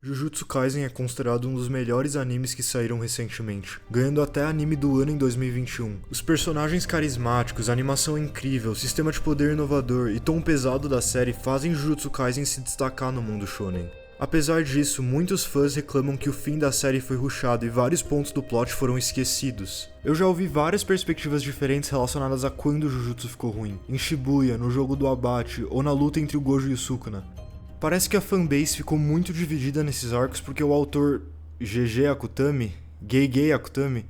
Jujutsu Kaisen é considerado um dos melhores animes que saíram recentemente, ganhando até anime do ano em 2021. Os personagens carismáticos, a animação incrível, sistema de poder inovador e tom pesado da série fazem Jujutsu Kaisen se destacar no mundo shonen. Apesar disso, muitos fãs reclamam que o fim da série foi rushado e vários pontos do plot foram esquecidos. Eu já ouvi várias perspectivas diferentes relacionadas a quando o Jujutsu ficou ruim, em Shibuya, no jogo do abate ou na luta entre o Gojo e o Sukuna. Parece que a fanbase ficou muito dividida nesses arcos porque o autor GG Akutami, Gege Akutami,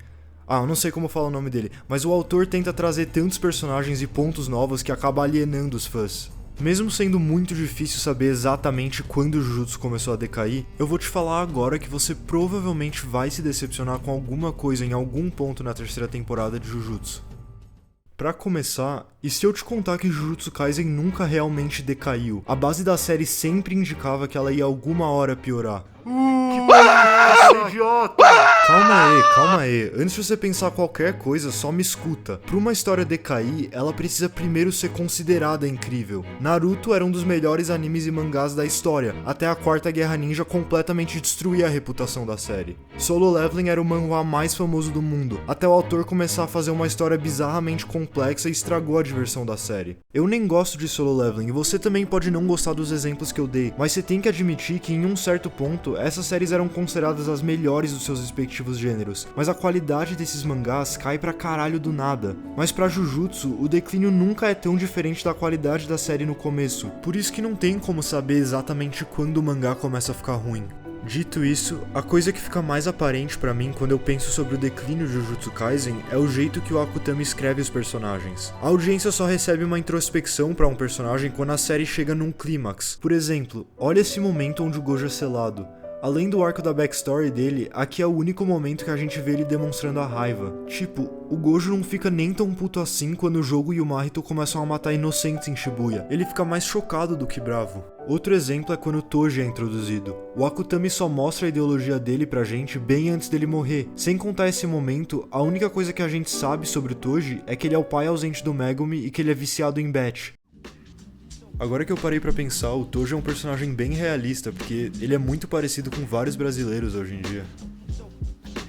eu não sei como falar o nome dele, mas o autor tenta trazer tantos personagens e pontos novos que acaba alienando os fãs. Mesmo sendo muito difícil saber exatamente quando o Jujutsu começou a decair, eu vou te falar agora que você provavelmente vai se decepcionar com alguma coisa em algum ponto na terceira temporada de Jujutsu. Pra começar, e se eu te contar que Jujutsu Kaisen nunca realmente decaiu? A base da série sempre indicava que ela ia alguma hora piorar. Que porra, idiota! Calma aí. Antes de você pensar qualquer coisa, só me escuta. Pra uma história decair, ela precisa primeiro ser considerada incrível. Naruto era um dos melhores animes e mangás da história, até a Quarta Guerra Ninja completamente destruir a reputação da série. Solo Leveling era o manhwa mais famoso do mundo, até o autor começar a fazer uma história bizarramente complexa e estragou a diversão da série. Eu nem gosto de Solo Leveling, e você também pode não gostar dos exemplos que eu dei, mas você tem que admitir que em um certo ponto, essas séries eram consideradas as melhores dos seus respectivos gêneros, mas a qualidade desses mangás cai pra caralho do nada. Mas pra Jujutsu, o declínio nunca é tão diferente da qualidade da série no começo, por isso que não tem como saber exatamente quando o mangá começa a ficar ruim. Dito isso, a coisa que fica mais aparente pra mim quando eu penso sobre o declínio de Jujutsu Kaisen é o jeito que o Akutami escreve os personagens. A audiência só recebe uma introspecção pra um personagem quando a série chega num clímax. Por exemplo, olha esse momento onde o Gojo é selado. Além do arco da backstory dele, aqui é o único momento que a gente vê ele demonstrando a raiva. Tipo, o Gojo não fica nem tão puto assim quando o Jogo e o Mahito começam a matar inocentes em Shibuya. Ele fica mais chocado do que bravo. Outro exemplo é quando o Toji é introduzido. O Akutami só mostra a ideologia dele pra gente bem antes dele morrer. Sem contar esse momento, a única coisa que a gente sabe sobre o Toji é que ele é o pai ausente do Megumi e que ele é viciado em bet. Agora que eu parei pra pensar, o Toji é um personagem bem realista, porque ele é muito parecido com vários brasileiros hoje em dia.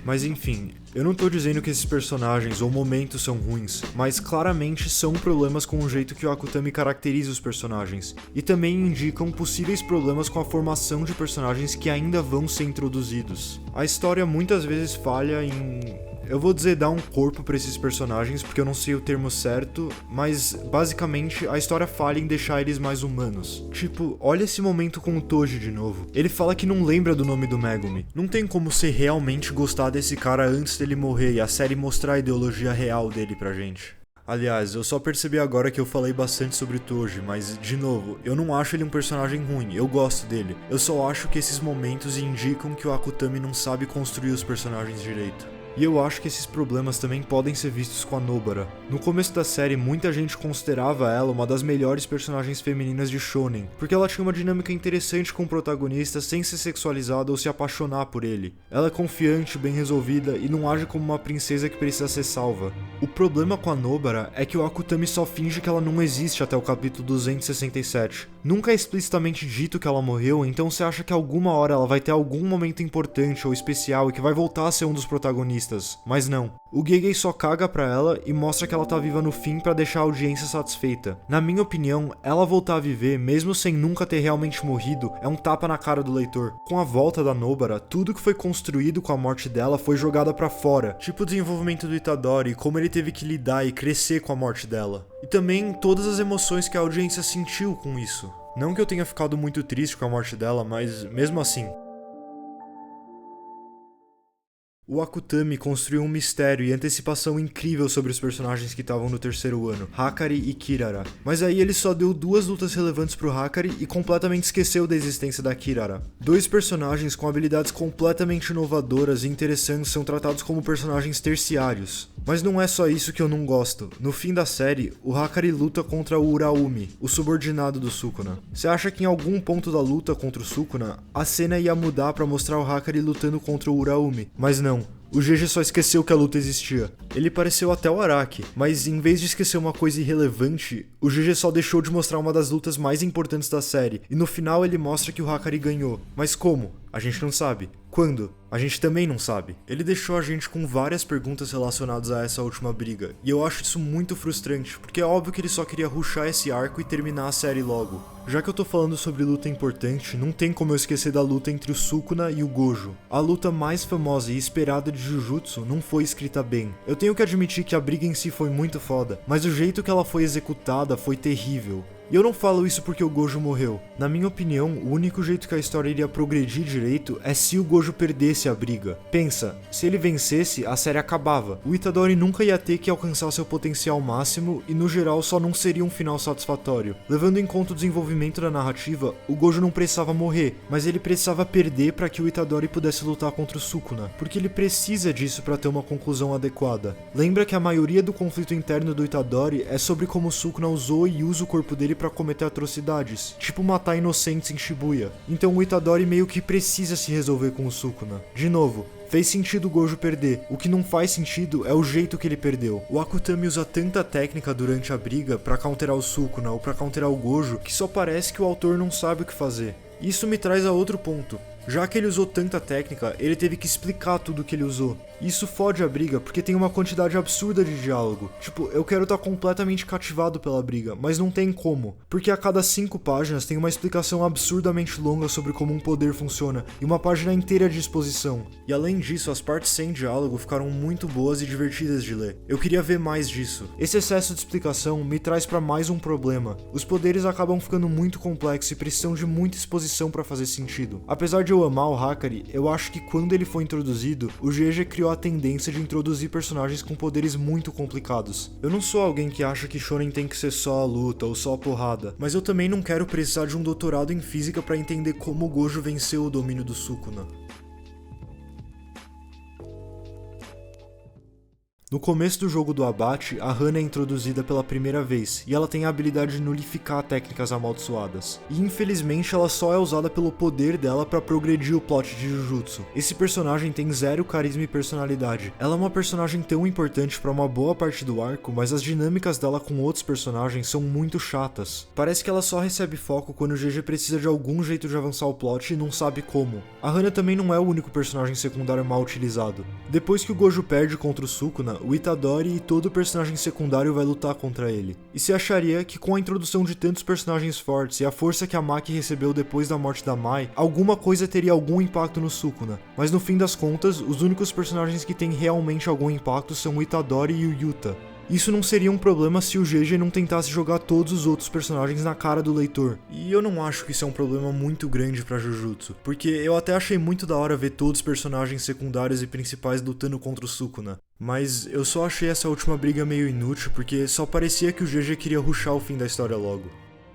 Mas enfim, eu não tô dizendo que esses personagens ou momentos são ruins, mas claramente são problemas com o jeito que o Akutami caracteriza os personagens, e também indicam possíveis problemas com a formação de personagens que ainda vão ser introduzidos. A história muitas vezes falha em... Eu vou dizer dar um corpo pra esses personagens porque eu não sei o termo certo, mas basicamente a história falha em deixar eles mais humanos. Tipo, olha esse momento com o Toji de novo. Ele fala que não lembra do nome do Megumi. Não tem como você realmente gostar desse cara antes dele morrer e a série mostrar a ideologia real dele pra gente. Aliás, eu só percebi agora que eu falei bastante sobre o Toji, mas, de novo, eu não acho ele um personagem ruim, eu gosto dele. Eu só acho que esses momentos indicam que o Akutami não sabe construir os personagens direito. E eu acho que esses problemas também podem ser vistos com a Nobara. No começo da série, muita gente considerava ela uma das melhores personagens femininas de shonen, porque ela tinha uma dinâmica interessante com o protagonista sem ser sexualizada ou se apaixonar por ele. Ela é confiante, bem resolvida e não age como uma princesa que precisa ser salva. O problema com a Nobara é que o Akutami só finge que ela não existe até o capítulo 267. Nunca é explicitamente dito que ela morreu, então você acha que alguma hora ela vai ter algum momento importante ou especial e que vai voltar a ser um dos protagonistas. Mas não. O Gege só caga pra ela e mostra que ela tá viva no fim pra deixar a audiência satisfeita. Na minha opinião, ela voltar a viver, mesmo sem nunca ter realmente morrido, é um tapa na cara do leitor. Com a volta da Nobara, tudo que foi construído com a morte dela foi jogada pra fora, tipo o desenvolvimento do Itadori, como ele teve que lidar e crescer com a morte dela. E também todas as emoções que a audiência sentiu com isso. Não que eu tenha ficado muito triste com a morte dela, mas mesmo assim. O Akutami construiu um mistério e antecipação incrível sobre os personagens que estavam no terceiro ano, Hakari e Kirara. Mas aí ele só deu duas lutas relevantes pro Hakari e completamente esqueceu da existência da Kirara. Dois personagens com habilidades completamente inovadoras e interessantes são tratados como personagens terciários. Mas não é só isso que eu não gosto. No fim da série, o Hakari luta contra o Uraumi, o subordinado do Sukuna. Você acha que em algum ponto da luta contra o Sukuna, a cena ia mudar pra mostrar o Hakari lutando contra o Uraumi? Mas não. O GG só esqueceu que a luta existia. Ele pareceu até o Araki, mas em vez de esquecer uma coisa irrelevante, o GG só deixou de mostrar uma das lutas mais importantes da série, e no final ele mostra que o Hakari ganhou. Mas como? A gente não sabe. Quando? A gente também não sabe. Ele deixou a gente com várias perguntas relacionadas a essa última briga, e eu acho isso muito frustrante, porque é óbvio que ele só queria rushar esse arco e terminar a série logo. Já que eu tô falando sobre luta importante, não tem como eu esquecer da luta entre o Sukuna e o Gojo. A luta mais famosa e esperada de Jujutsu não foi escrita bem. Eu tenho que admitir que a briga em si foi muito foda, mas o jeito que ela foi executada foi terrível. E eu não falo isso porque o Gojo morreu. Na minha opinião, o único jeito que a história iria progredir direito é se o Gojo perdesse a briga. Pensa, se ele vencesse, a série acabava. O Itadori nunca ia ter que alcançar seu potencial máximo e no geral só não seria um final satisfatório. Levando em conta o desenvolvimento da narrativa, o Gojo não precisava morrer, mas ele precisava perder para que o Itadori pudesse lutar contra o Sukuna, porque ele precisa disso para ter uma conclusão adequada. Lembra que a maioria do conflito interno do Itadori é sobre como o Sukuna usou e usa o corpo dele pra cometer atrocidades, tipo matar inocentes em Shibuya. Então o Itadori meio que precisa se resolver com o Sukuna. De novo, fez sentido o Gojo perder, o que não faz sentido é o jeito que ele perdeu. O Akutami usa tanta técnica durante a briga pra counterar o Sukuna ou pra counterar o Gojo que só parece que o autor não sabe o que fazer. Isso me traz a outro ponto. Já que ele usou tanta técnica, ele teve que explicar tudo que ele usou. Isso fode a briga, porque tem uma quantidade absurda de diálogo. Tipo, eu quero estar completamente cativado pela briga, mas não tem como. Porque a cada 5 páginas tem uma explicação absurdamente longa sobre como um poder funciona, e uma página inteira de exposição. E além disso, as partes sem diálogo ficaram muito boas e divertidas de ler. Eu queria ver mais disso. Esse excesso de explicação me traz pra mais um problema. Os poderes acabam ficando muito complexos e precisam de muita exposição pra fazer sentido. Apesar de eu amar o Hakari, eu acho que quando ele foi introduzido, o GG criou a tendência de introduzir personagens com poderes muito complicados. Eu não sou alguém que acha que shonen tem que ser só a luta ou só a porrada, mas eu também não quero precisar de um doutorado em física para entender como o Gojo venceu o domínio do Sukuna. No começo do jogo do abate, a Hana é introduzida pela primeira vez, e ela tem a habilidade de nulificar técnicas amaldiçoadas. E infelizmente ela só é usada pelo poder dela para progredir o plot de Jujutsu. Esse personagem tem zero carisma e personalidade. Ela é uma personagem tão importante para uma boa parte do arco, mas as dinâmicas dela com outros personagens são muito chatas. Parece que ela só recebe foco quando o GG precisa de algum jeito de avançar o plot e não sabe como. A Hana também não é o único personagem secundário mal utilizado. Depois que o Gojo perde contra o Sukuna, o Itadori e todo personagem secundário vai lutar contra ele. E se acharia que com a introdução de tantos personagens fortes e a força que a Maki recebeu depois da morte da Mai, alguma coisa teria algum impacto no Sukuna. Mas no fim das contas, os únicos personagens que têm realmente algum impacto são o Itadori e o Yuta. Isso não seria um problema se o GG não tentasse jogar todos os outros personagens na cara do leitor. E eu não acho que isso é um problema muito grande pra Jujutsu, porque eu até achei muito da hora ver todos os personagens secundários e principais lutando contra o Sukuna. Mas eu só achei essa última briga meio inútil porque só parecia que o GG queria rushar o fim da história logo.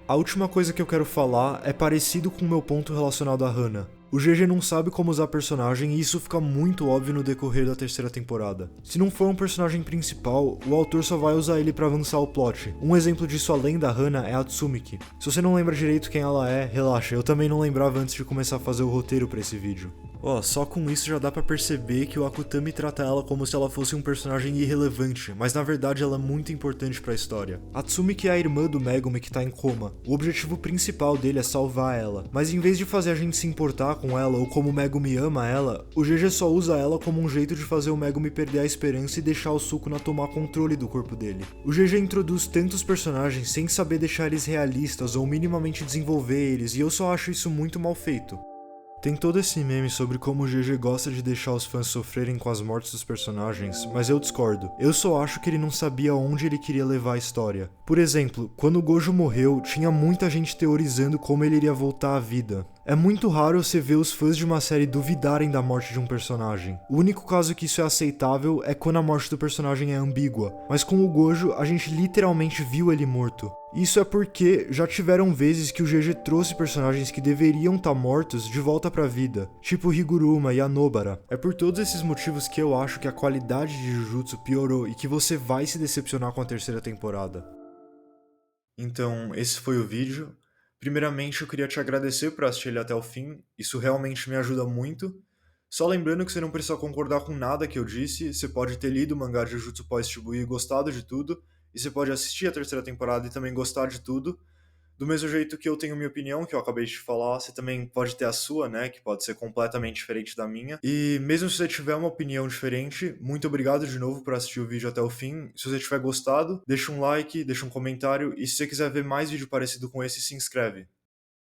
A última coisa que eu quero falar é parecido com o meu ponto relacionado a Hana. O GG não sabe como usar personagem e isso fica muito óbvio no decorrer da terceira temporada. Se não for um personagem principal, o autor só vai usar ele pra avançar o plot. Um exemplo disso além da Hana é a Tsumiki. Se você não lembra direito quem ela é, relaxa, eu também não lembrava antes de começar a fazer o roteiro pra esse vídeo. Só com isso já dá pra perceber que o Akutami trata ela como se ela fosse um personagem irrelevante, mas na verdade ela é muito importante pra história. A Tsumiki é a irmã do Megumi que tá em coma. O objetivo principal dele é salvar ela, mas em vez de fazer a gente se importar com ela ou como o Megumi ama ela, o GG só usa ela como um jeito de fazer o Megumi perder a esperança e deixar o Sukuna tomar controle do corpo dele. O GG introduz tantos personagens sem saber deixar eles realistas ou minimamente desenvolver eles, e eu só acho isso muito mal feito. Tem todo esse meme sobre como o GG gosta de deixar os fãs sofrerem com as mortes dos personagens, mas eu discordo. Eu só acho que ele não sabia onde ele queria levar a história. Por exemplo, quando o Gojo morreu, tinha muita gente teorizando como ele iria voltar à vida. É muito raro você ver os fãs de uma série duvidarem da morte de um personagem. O único caso que isso é aceitável é quando a morte do personagem é ambígua, mas com o Gojo a gente literalmente viu ele morto. Isso é porque já tiveram vezes que o GG trouxe personagens que deveriam estar mortos de volta pra vida, tipo Higuruma e a Nobara. É por todos esses motivos que eu acho que a qualidade de Jujutsu piorou e que você vai se decepcionar com a terceira temporada. Então, esse foi o vídeo. Primeiramente, eu queria te agradecer por assistir ele até o fim, isso realmente me ajuda muito. Só lembrando que você não precisa concordar com nada que eu disse, você pode ter lido o mangá de Jujutsu Kaisen Shibuya e gostado de tudo, e você pode assistir a terceira temporada e também gostar de tudo. Do mesmo jeito que eu tenho minha opinião, que eu acabei de te falar, você também pode ter a sua, né, que pode ser completamente diferente da minha. E mesmo se você tiver uma opinião diferente, muito obrigado de novo por assistir o vídeo até o fim. Se você tiver gostado, deixa um like, deixa um comentário, e se você quiser ver mais vídeo parecido com esse, se inscreve.